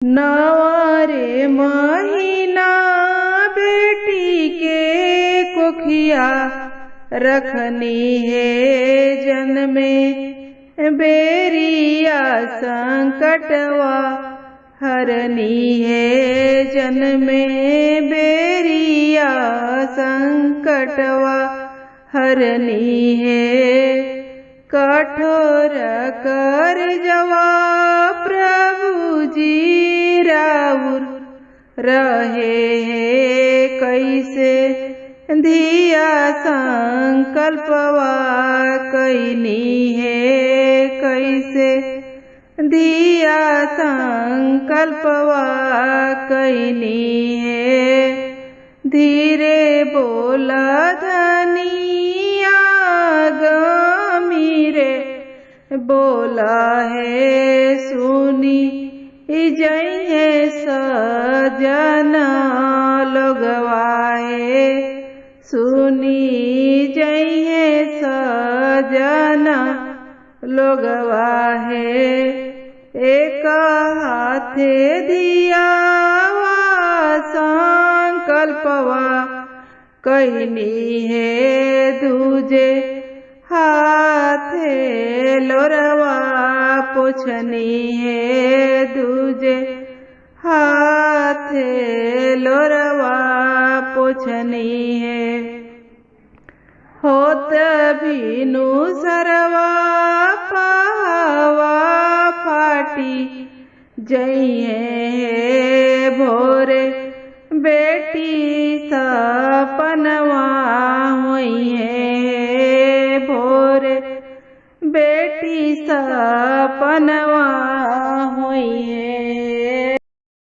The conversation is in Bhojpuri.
नवारे महीना बेटी के कोखिया रखनी है जन्मे बेरिया संकटवा हरनी है जन्मे बेरिया संकटवा हरनी है। कठोर कर जवा प्रभु जी राउर रहे है कैसे धिया संकल्पवा कैनी है कैसे धिया संकल्पवा कैनी है। धीरे बोला धनिया गमीरे बोला है सुनी जइए सजना लोगवाए सुनी जइए सजना लोगवाहे। एक हाथे दियावा संकल्पवा कैनी है दूजे हाथे लोरवा पोछनी है दूजे हाथे लोरवा पोछनी है। होत बीनु सरवा पावा फाटी जइए भोरे बेटी सपनवा हुई भोरे बेटी सपनवा